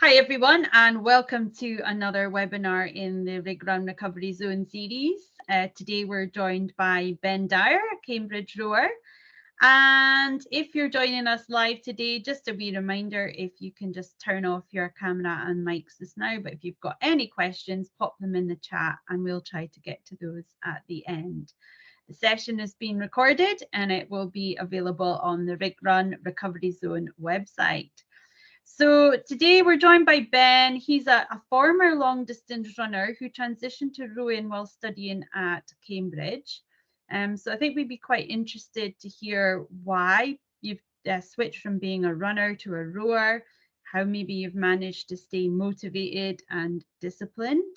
Hi everyone, and welcome to another webinar in the Rig Run Recovery Zone series. Today we're joined by Ben Dyer, a Cambridge rower. And if you're joining us live today, just a wee reminder, if you can just turn off your camera and mics just now, but if you've got any questions, pop them in the chat and we'll try to get to those at the end. The session is being recorded and it will be available on the Rig Run Recovery Zone website. So today we're joined by Ben. He's a former long distance runner who transitioned to rowing while studying at Cambridge. So I think we'd be quite interested to hear why you've switched from being a runner to a rower, how maybe you've managed to stay motivated and disciplined.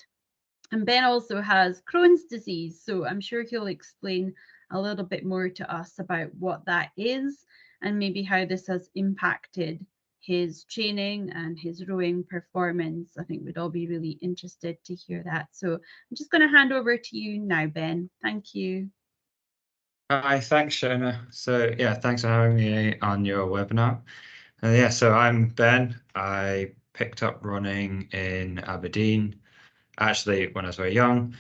And Ben also has Crohn's disease, so I'm sure he'll explain a little bit more to us about what that is and maybe how this has impacted his training and his rowing performance. I think we'd all be really interested to hear that. So I'm just going to hand over to you now, Ben. Thank you. Hi, thanks, Shona. So yeah, thanks for having me on your webinar. So I'm Ben. I picked up running in Aberdeen. Actually, when I was very young,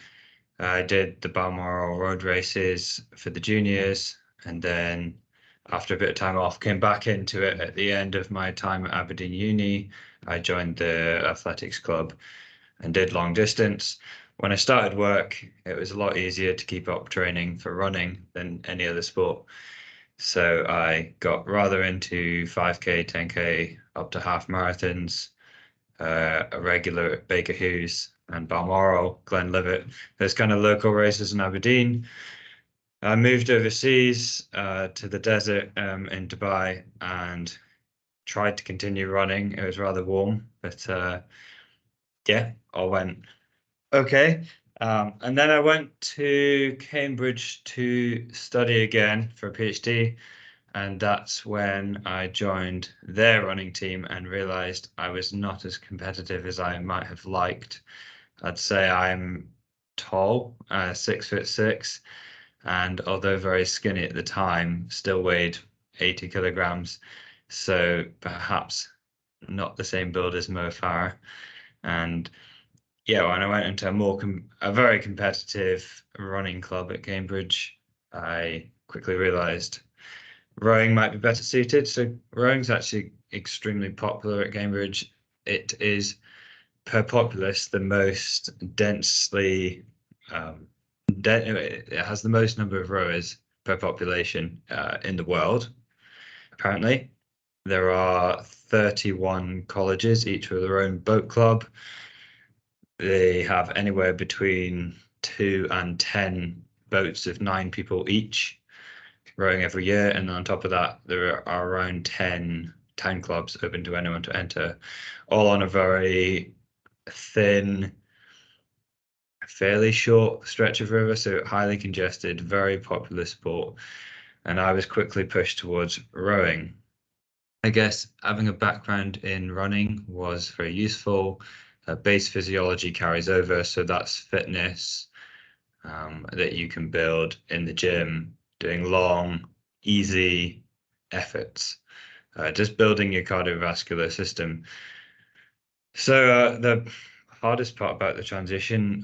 I did the Balmoral road races for the juniors, and then after a bit of time off, came back into it at the end of my time at Aberdeen Uni. I joined the athletics club and did long distance. When I started work, it was a lot easier to keep up training for running than any other sport. So I got rather into 5K, 10K, up to half marathons, a regular at Baker Hughes and Balmoral, Glenlivet. There's kind of local races in Aberdeen. I moved overseas to the desert in Dubai and tried to continue running. It was rather warm, but yeah, all went okay. And then I went to Cambridge to study again for a PhD. And that's when I joined their running team and realized I was not as competitive as I might have liked. I'd say I'm tall, 6'6", and although very skinny at the time, still weighed 80 kilograms. So perhaps not the same build as Mo Farah. And yeah, when I went into a very competitive running club at Cambridge, I quickly realized rowing might be better suited. So rowing's actually extremely popular at Cambridge. It is per populace the most densely it has the most number of rowers per population in the world. Apparently, there are 31 colleges, each with their own boat club. They have anywhere between 2 and 10 boats of 9 people each rowing every year, and on top of that there are around 10 clubs open to anyone to enter, all on a very thin, fairly short stretch of river, so highly congested, very popular sport. And I was quickly pushed towards rowing. I guess having a background in running was very useful. Base physiology carries over, so that's fitness that you can build in the gym, doing long, easy efforts, just building your cardiovascular system. So the hardest part about the transition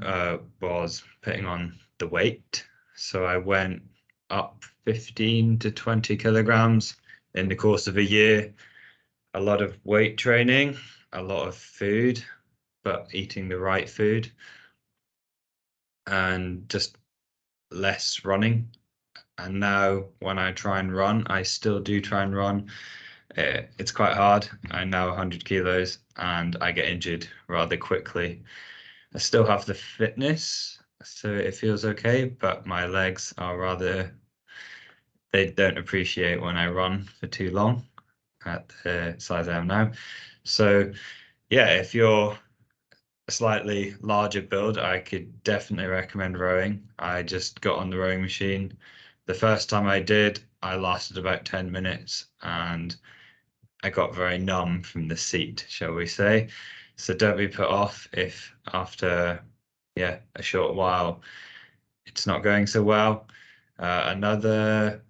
was putting on the weight. So I went up 15 to 20 kilograms in the course of a year. A lot of weight training, a lot of food, but eating the right food, and just less running. And now when I try and run, I still do try and run. It's quite hard. I'm now 100 kilos and I get injured rather quickly. I still have the fitness, so it feels okay, but my legs are rather, they don't appreciate when I run for too long at the size I am now. So yeah, if you're a slightly larger build, I could definitely recommend rowing. I just got on the rowing machine. The first time I did, I lasted about 10 minutes and I got very numb from the seat, shall we say. So don't be put off if after, a short while it's not going so well. Another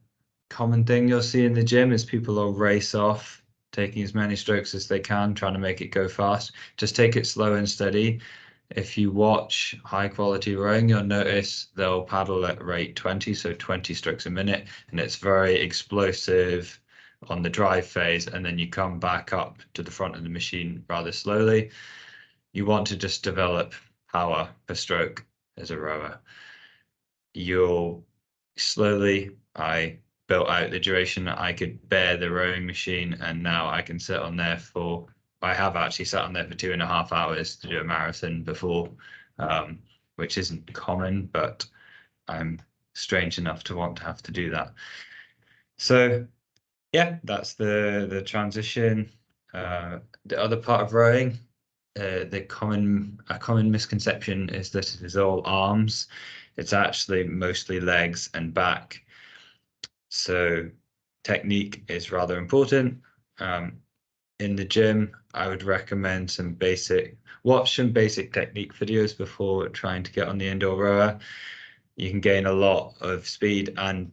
common thing you'll see in the gym is people will race off taking as many strokes as they can, trying to make it go fast. Just take it slow and steady. If you watch high quality rowing, you'll notice they'll paddle at rate 20, so 20 strokes a minute, and it's very explosive on the drive phase, and then you come back up to the front of the machine rather slowly. You want to just develop power per stroke as a rower. You'll slowly, I built out the duration that I could bear the rowing machine, and now I can sit on there for, I have actually sat on there for 2.5 hours to do a marathon before, which isn't common, but I'm strange enough to want to have to do that. So yeah, that's the transition. The other part of rowing, a common misconception is that it is all arms. It's actually mostly legs and back. So technique is rather important. In the gym, I would recommend watch some basic technique videos before trying to get on the indoor rower. You can gain a lot of speed and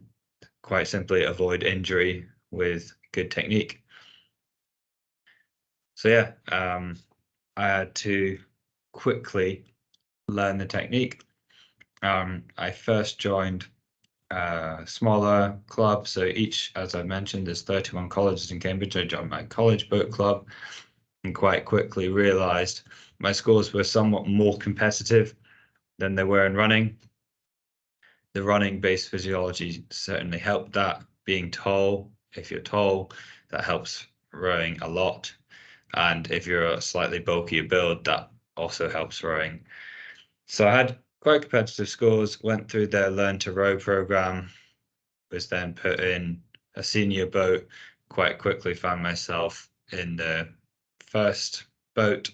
quite simply avoid injury with good technique. So yeah, I had to quickly learn the technique. I first joined a smaller club. So each, as I mentioned, there's 31 colleges in Cambridge. I joined my college boat club and quite quickly realized my scores were somewhat more competitive than they were in running. The running based physiology certainly helped that. Being tall, if you're tall, that helps rowing a lot. And if you're a slightly bulkier build, that also helps rowing. So I had quite competitive scores, went through their Learn to Row program, was then put in a senior boat, quite quickly found myself in the first boat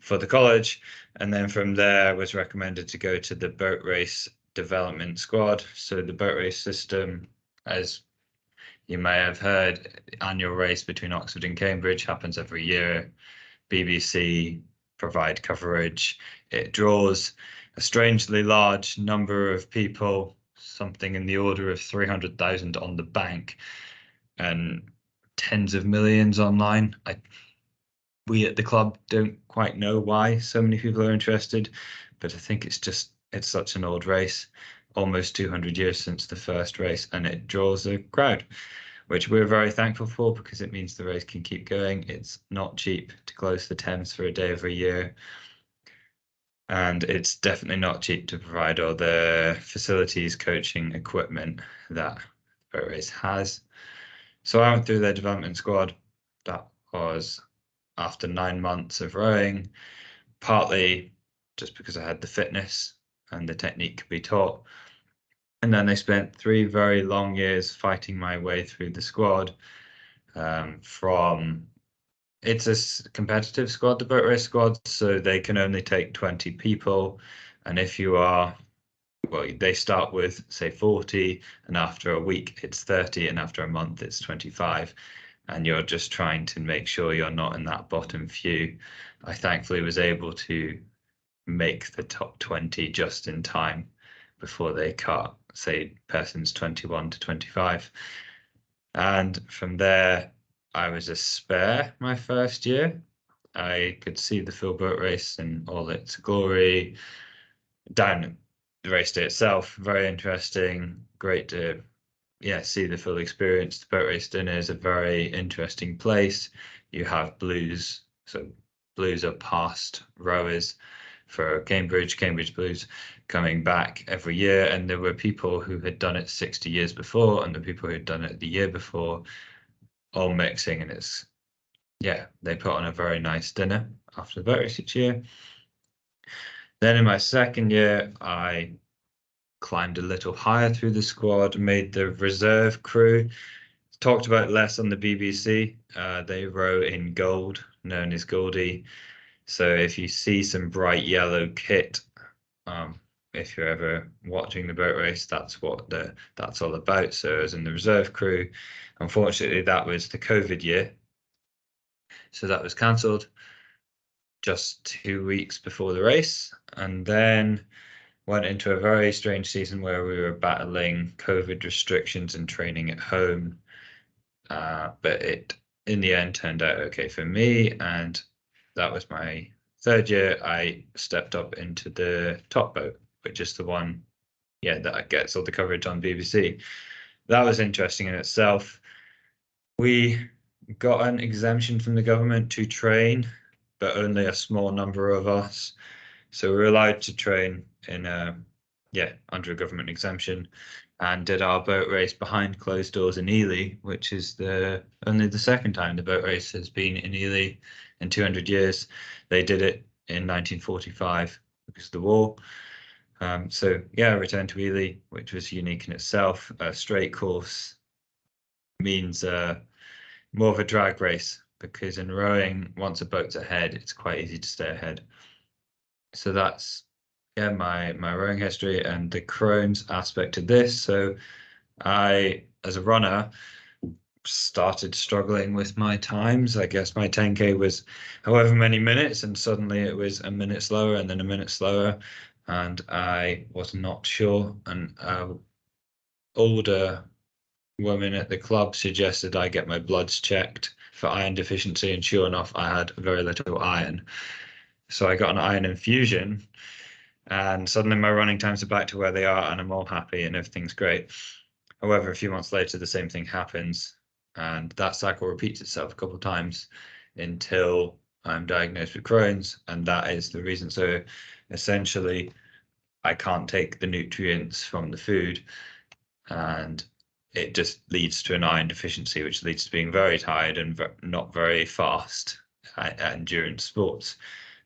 for the college. And then from there was recommended to go to the boat race development squad. So the boat race system, as you may have heard, the annual race between Oxford and Cambridge happens every year. BBC provide coverage. It draws a strangely large number of people, something in the order of 300,000 on the bank and tens of millions online. We at the club don't quite know why so many people are interested, but I think it's such an old race, almost 200 years since the first race, and it draws a crowd, which we're very thankful for because it means the race can keep going. It's not cheap to close the Thames for a day every year. And it's definitely not cheap to provide all the facilities, coaching, equipment that the boat race has. So I went through their development squad. That was after 9 months of rowing, partly just because I had the fitness and the technique could be taught. And then I spent 3 very long years fighting my way through the squad. It's a competitive squad, the boat race squad, so they can only take 20 people. And if you are, well, they start with, say, 40, and after a week it's 30, and after a month it's 25. And you're just trying to make sure you're not in that bottom few. I thankfully was able to make the top 20 just in time before they cut, say, persons 21 to 25. And from there, I was a spare my first year. I could see the full boat race in all its glory. Down the race day itself, very interesting, great to see the full experience. The boat race dinner is a very interesting place. You have blues, so blues are past rowers for Cambridge Blues coming back every year, and there were people who had done it 60 years before and the people who had done it the year before, all mixing, and they put on a very nice dinner after the boat race each year. Then in my second year, I climbed a little higher through the squad, made the reserve crew. Talked about less on the BBC. They row in gold, known as Goldie. So if you see some bright yellow kit, if you're ever watching the boat race, that's what that's all about. So as in the reserve crew, unfortunately, that was the COVID year, so that was cancelled just 2 weeks before the race, and then went into a very strange season where we were battling COVID restrictions and training at home. But it in the end turned out okay for me, and that was my third year. I stepped up into the top boat, which is the one, yeah, that gets all the coverage on BBC. That was interesting in itself. We got an exemption from the government to train, but only a small number of us. So we were allowed to train in under a government exemption, and did our boat race behind closed doors in Ely, which is the only the second time the boat race has been in Ely in 200 years. They did it in 1945 because of the war. So yeah, I returned to Ely, which was unique in itself. A straight course means more of a drag race, because in rowing, once a boat's ahead, it's quite easy to stay ahead. So that's, yeah, my rowing history and the Crohn's aspect of this. So I, as a runner, started struggling with my times. I guess my 10K was however many minutes, and suddenly it was a minute slower and then a minute slower, and I was not sure. And older woman at the club suggested I get my bloods checked for iron deficiency, and sure enough, I had very little iron. So I got an iron infusion, and suddenly my running times are back to where they are, and I'm all happy and everything's great. However, a few months later, the same thing happens, and that cycle repeats itself a couple of times until I'm diagnosed with Crohn's, and that is the reason. So essentially, I can't take the nutrients from the food, and it just leads to an iron deficiency, which leads to being very tired and not very fast at endurance sports.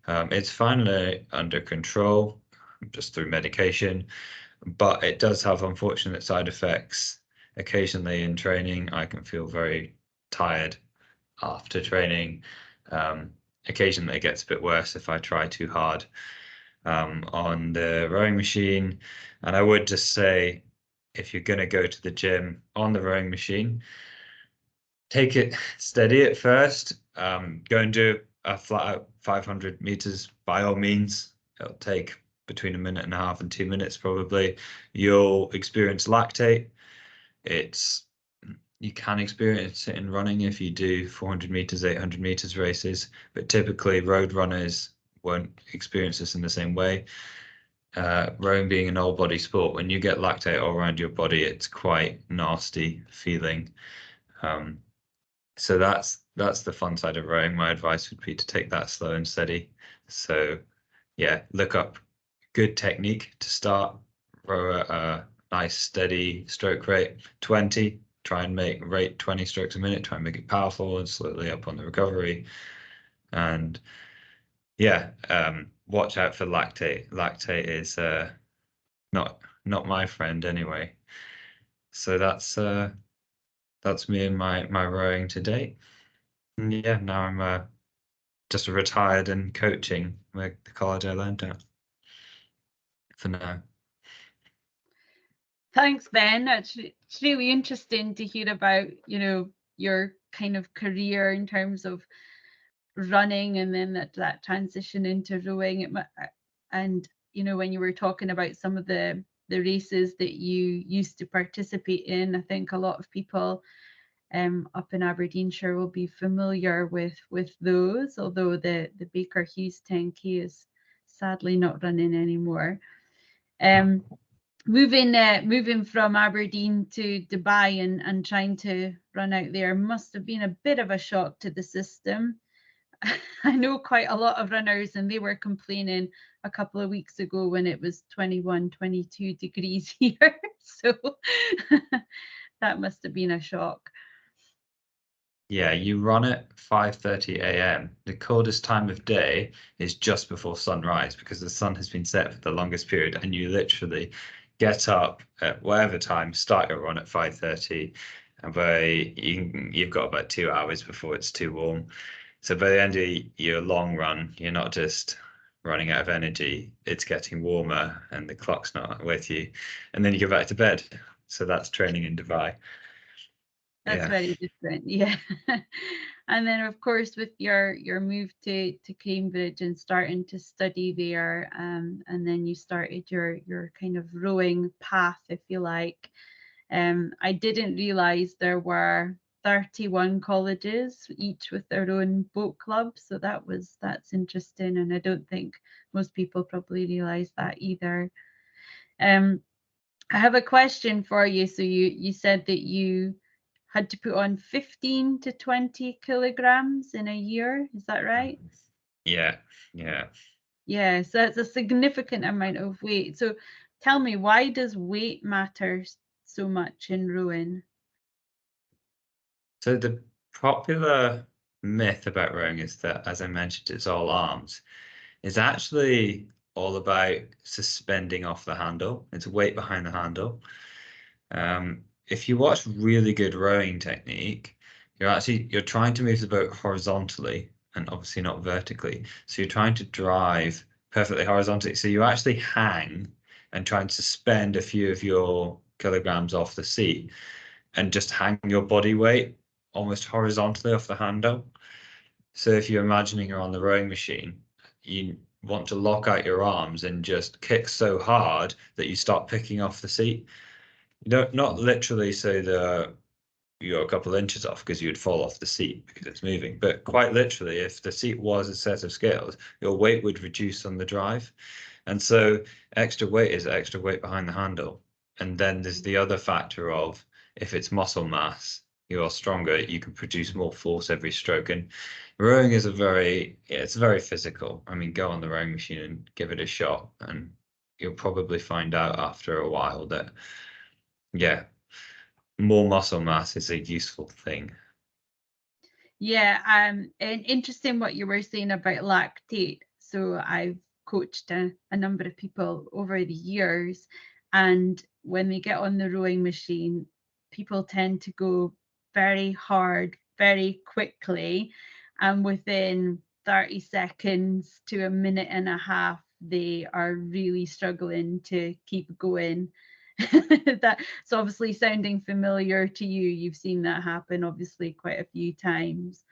It's finally under control just through medication, but it does have unfortunate side effects. Occasionally in training, I can feel very tired after training. Occasionally it gets a bit worse if I try too hard on the rowing machine. And I would just say, if you're going to go to the gym on the rowing machine, take it steady at first. Go and do a flat out 500 meters by all means. It'll take between a minute and a half and 2 minutes probably. You'll experience lactate. It's You can experience it in running if you do 400 meters, 800 meters races, but typically road runners won't experience this in the same way. Rowing being an all body sport, when you get lactate all around your body, it's quite nasty feeling. So that's the fun side of rowing. My advice would be to take that slow and steady. So yeah, look up good technique to start. Row at a nice steady stroke rate, 20. Try and make rate 20 strokes a minute. Try and make it powerful and slowly up on the recovery. And yeah, watch out for lactate. Lactate is not my friend anyway. So that's me and my rowing to date. And yeah, now I'm just retired and coaching with the college I learned at for now. Thanks, Ben. It's really interesting to hear about, your kind of career in terms of running, and then that transition into rowing. And when you were talking about some of the races that you used to participate in, I think a lot of people up in Aberdeenshire will be familiar with those, although the Baker Hughes 10K is sadly not running anymore. Moving from Aberdeen to Dubai and trying to run out there must have been a bit of a shock to the system. I know quite a lot of runners, and they were complaining a couple of weeks ago when it was 21, 22 degrees here. So that must have been a shock. Yeah, you run at 5:30 a.m. The coldest time of day is just before sunrise, because the sun has been set for the longest period, and you literally get up at whatever time, start your run at 5:30, and you've got about 2 hours before it's too warm. So by the end of your long run, you're not just running out of energy, it's getting warmer and the clock's not with you. And then you go back to bed. So that's training in Dubai. That's Yeah. very different, yeah. And then, of course, with your move to Cambridge and starting to study there, and then you started your kind of rowing path, if you like. I didn't realize there were 31 colleges, each with their own boat club. So that's interesting, and I don't think most people probably realise that either. I have a question for you. So you said that you had to put on 15 to 20 kilograms in a year. Is that right? Yeah, yeah. Yeah, so that's a significant amount of weight. So tell me, why does weight matter so much in rowing? So the popular myth about rowing is that, as I mentioned, it's all arms. It's actually all about suspending off the handle. It's weight behind the handle. If you watch really good rowing technique, you're trying to move the boat horizontally and obviously not vertically. So you're trying to drive perfectly horizontally. So you actually hang and try and suspend a few of your kilograms off the seat and just hang your body weight almost horizontally off the handle. So if you're imagining you're on the rowing machine, you want to lock out your arms and just kick so hard that you start picking off the seat. You don't, not literally so that you're a couple inches off because you'd fall off the seat because it's moving, but quite literally, if the seat was a set of scales, your weight would reduce on the drive. And so extra weight is extra weight behind the handle. And then there's the other factor of if it's muscle mass, you're stronger, you can produce more force every stroke. And rowing is it's very physical. I mean, go on the rowing machine and give it a shot, and you'll probably find out after a while that, yeah, more muscle mass is a useful thing. Yeah, and interesting what you were saying about lactate. So I've coached a number of people over the years, and when they get on the rowing machine, people tend to go very hard, very quickly, and within 30 seconds to a minute and a half, they are really struggling to keep going. That's obviously sounding familiar to you. You've seen that happen obviously quite a few times.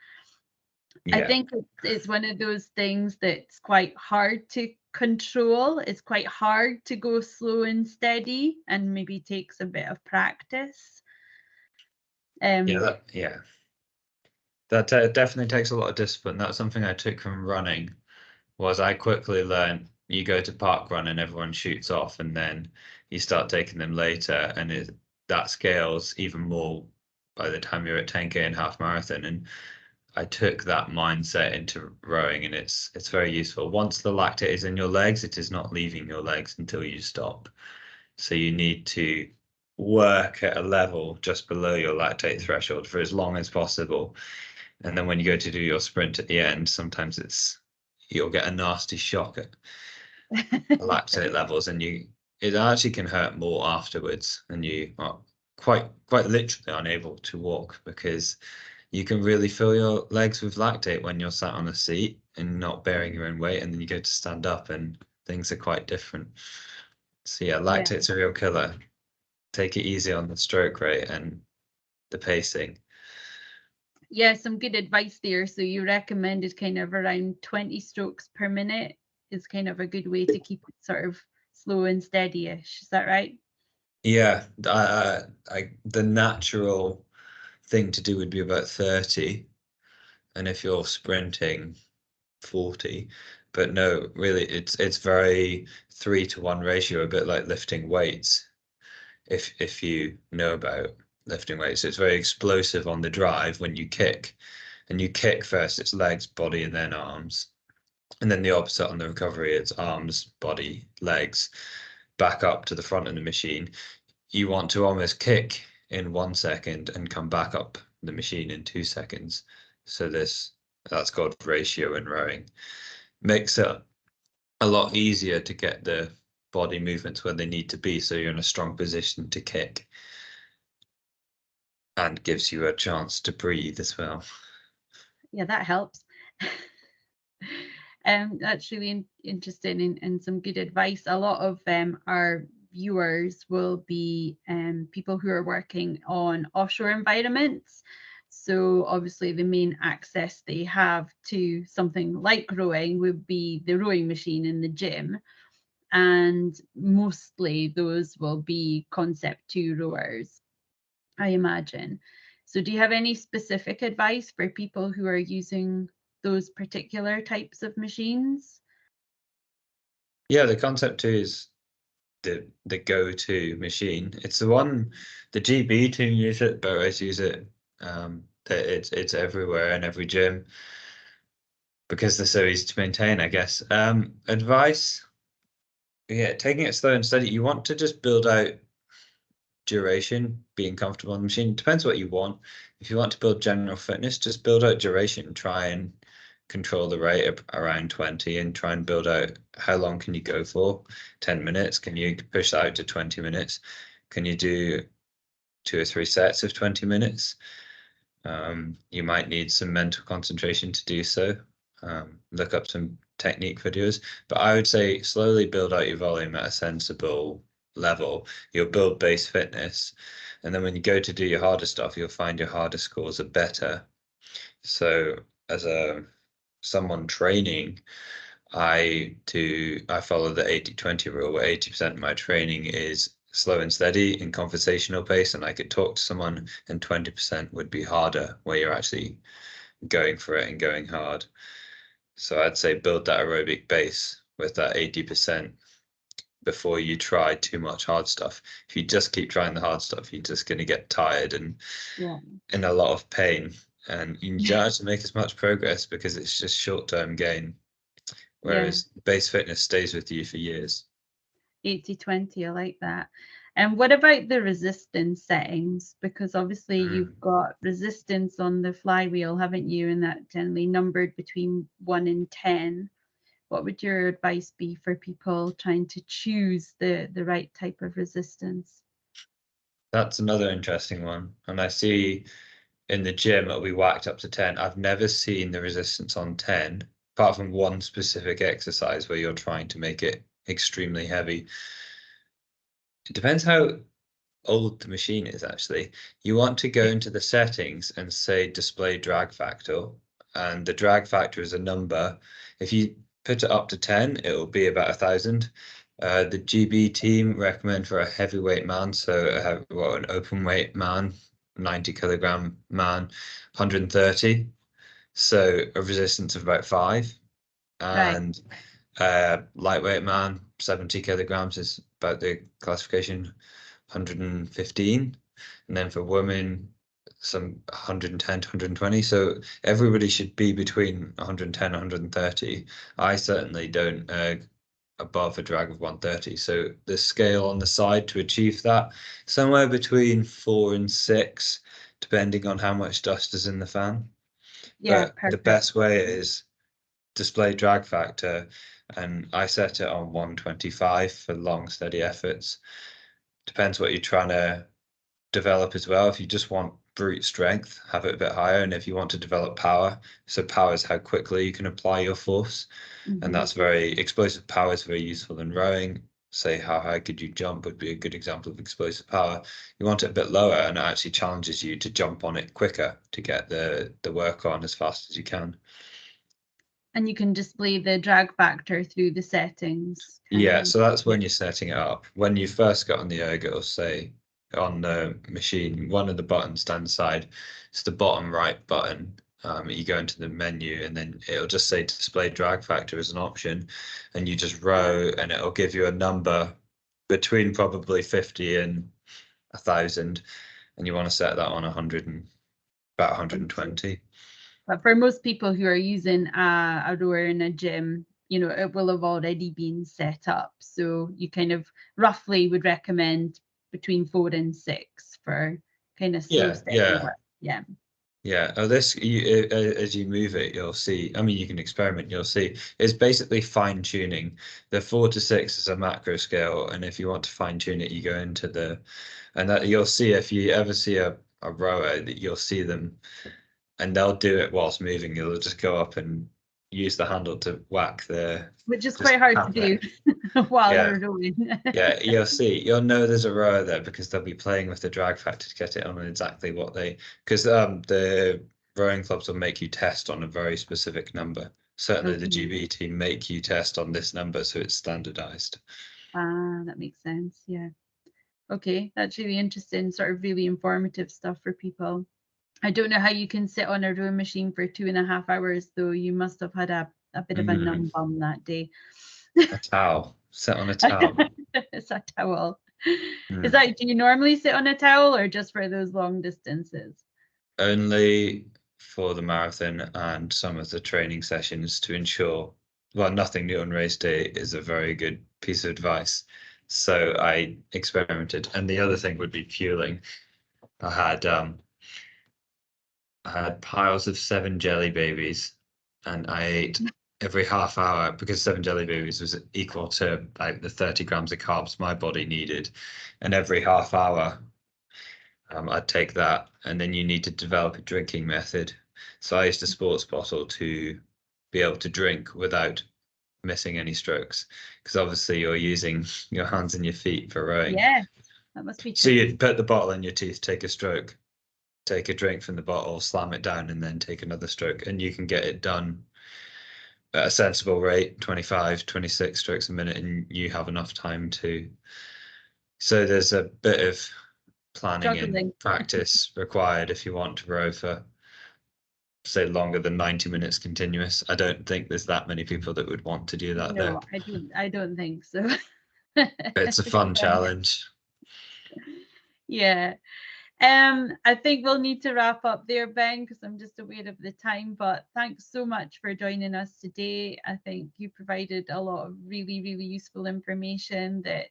I Yeah. think it's one of those things that's quite hard to control. It's quite hard to go slow and steady, and maybe takes a bit of practice. Yeah, Um, that definitely takes a lot of discipline. That's something I took from running, was I quickly learned you go to park run and everyone shoots off, and then you start taking them later, and that scales even more by the time you're at 10K and half marathon. And I took that mindset into rowing, and it's very useful. Once the lactate is in your legs, it is not leaving your legs until you stop. So you need to work at a level just below your lactate threshold for as long as possible. And then when you go to do your sprint at the end, sometimes you'll get a nasty shock at lactate levels, and it actually can hurt more afterwards, and you are quite literally unable to walk because you can really fill your legs with lactate when you're sat on a seat and not bearing your own weight, and then you go to stand up and things are quite different. So yeah, yeah, lactate's a real killer. Take it easy on the stroke rate and the pacing. yeah, some good advice there. So you recommended kind of around 20 strokes per minute is kind of a good way to keep it sort of slow and steady-ish. Is that right? Yeah, the natural thing to do would be about 30, and if you're sprinting, 40. But no, really, it's very 3-to-1 ratio, a bit like lifting weights. If you know about lifting weights, it's very explosive on the drive when you kick, and you kick first, it's legs, body, and then arms. And then the opposite on the recovery, it's arms, body, legs, back up to the front of the machine. You want to almost kick in 1 second and come back up the machine in 2 seconds. So that's called ratio in rowing. Makes it a lot easier to get the body movements where they need to be, so you're in a strong position to kick, and gives you a chance to breathe as well. Yeah, that helps. That's really interesting, and some good advice. A lot of our viewers will be people who are working on offshore environments. So obviously the main access they have to something like rowing would be the rowing machine in the gym. And mostly those will be concept 2 rowers, I imagine. So do you have any specific advice for people who are using those particular types of machines? Yeah, the Concept 2 is the go-to machine. It's the one the GB team use it, Boas use it. It's everywhere in every gym because they're so easy to maintain, I guess. Advice, yeah, taking it slow and steady. You want to just build out duration, being comfortable on the machine. It depends what you want. If you want to build general fitness, just build out duration. Try and control the rate around 20 and try and build out how long can you go for? 10 minutes? Can you push that out to 20 minutes? Can you do 2 or 3 sets of 20 minutes? You might need some mental concentration to do so. Look up some technique videos, but I would say slowly build out your volume at a sensible level. You'll build base fitness, and then when you go to do your harder stuff, you'll find your harder scores are better. So as someone training, I follow the 80-20 rule where 80% of my training is slow and steady in conversational pace, and I could talk to someone, and 20% would be harder where you're actually going for it and going hard. So I'd say build that aerobic base with that 80% before you try too much hard stuff. If you just keep trying the hard stuff, you're just going to get tired and Yeah. in a lot of pain, and you don't have to make as much progress because it's just short-term gain. Yeah. Whereas base fitness stays with you for years. 80-20, I like that. And what about the resistance settings? Because obviously you've got resistance on the flywheel, haven't you? And that generally numbered between 1 and 10. What would your advice be for people trying to choose the right type of resistance? That's another interesting one. And I see in the gym it'll be whacked up to 10. I've never seen the resistance on 10, apart from one specific exercise where you're trying to make it extremely heavy. It depends how old the machine is, actually. You want to go into the settings and say display drag factor, and the drag factor is a number. If you put it up to 10, it will be about 1,000. The GB team recommend for a heavyweight man, so an open weight man, 90 kilogram man, 130. So a resistance of about 5. Right. And lightweight man, 70 kilograms is about the classification, 115. And then for women, some 110 to 120. So everybody should be between 110 and 130. I certainly don't above a drag of 130. So the scale on the side to achieve that, somewhere between 4 and 6, depending on how much dust is in the fan. Yeah, But the perfect. best way is display drag factor, and I set it on 125 for long, steady efforts. Depends what you're trying to develop as well. If you just want brute strength, have it a bit higher. And if you want to develop power, so power is how quickly you can apply your force. And Hmm. that's very explosive power is very useful in rowing. Say how high could you jump would be a good example of explosive power. You want it a bit lower, and it actually challenges you to jump on it quicker to get the work on as fast as you can. And you can display the drag factor through the settings, can Yeah, you? so that's Yeah. when you're setting it up. When you first got on the erg, it'll say on the machine, one of the buttons down the side, it's the bottom right button. You go into the menu and then it'll just say display drag factor as an option, and you just row and it'll give you a number between probably 50 and 1,000, and you want to set that on 100 and about 120. But for most people who are using a rower in a gym, it will have already been set up. So you kind of roughly would recommend between 4 and 6 for kind of slow, Yeah, steady yeah. work. Yeah. Yeah, as you move it, you'll see. I mean, you can experiment. You'll see. It's basically fine tuning. The 4 to 6 is a macro scale, and if you want to fine tune it, you go into and that you'll see if you ever see a rower that you'll see them, and they'll do it whilst moving. You'll just go up and use the handle to whack Which is just quite hard to tap do it. while Yeah, you're rowing. yeah, you'll see. You'll know there's a rower there because they'll be playing with the drag factor to get it on exactly what because the rowing clubs will make you test on a very specific number. Certainly the Okay. GB team make you test on this number, so it's standardized. That makes sense. Yeah. Okay. That's really interesting, sort of really informative stuff for people. I don't know how you can sit on a rowing machine for 2.5 hours, though. You must have had a bit of a numb bum that day. A towel. Sit on a towel. It's a towel. Is Mm. that, do you normally sit on a towel or just for those long distances? Only for the marathon and some of the training sessions to ensure, well, nothing new on race day is a very good piece of advice. So I experimented. And the other thing would be fueling. I had piles of 7 jelly babies, and I ate every half hour because 7 jelly babies was equal to like the 30 grams of carbs my body needed. And every half hour, I'd take that, and then you need to develop a drinking method. So I used a sports bottle to be able to drink without missing any strokes, because obviously you're using your hands and your feet for rowing. Yes, that must be So tricky. you'd put the bottle in your teeth, take a stroke, take a drink from the bottle, slam it down, and then take another stroke. And you can get it done at a sensible rate, 25, 26 strokes a minute, and you have enough time to. So there's a bit of planning and Juggling. practice required if you want to row for, say, longer than 90 minutes continuous. I don't think there's that many people that would want to do that though. No, I don't think so. It's a fun challenge. Yeah. I think we'll need to wrap up there, Ben, because I'm just aware of the time. But thanks so much for joining us today. I think you provided a lot of really, really useful information that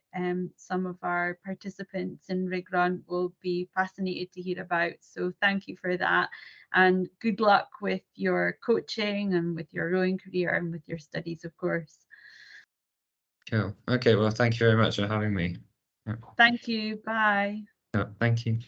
some of our participants in Rig Run will be fascinated to hear about. So thank you for that. And good luck with your coaching and with your rowing career and with your studies, of course. Cool. Okay, well, thank you very much for having me. Thank you. Bye. Thank you.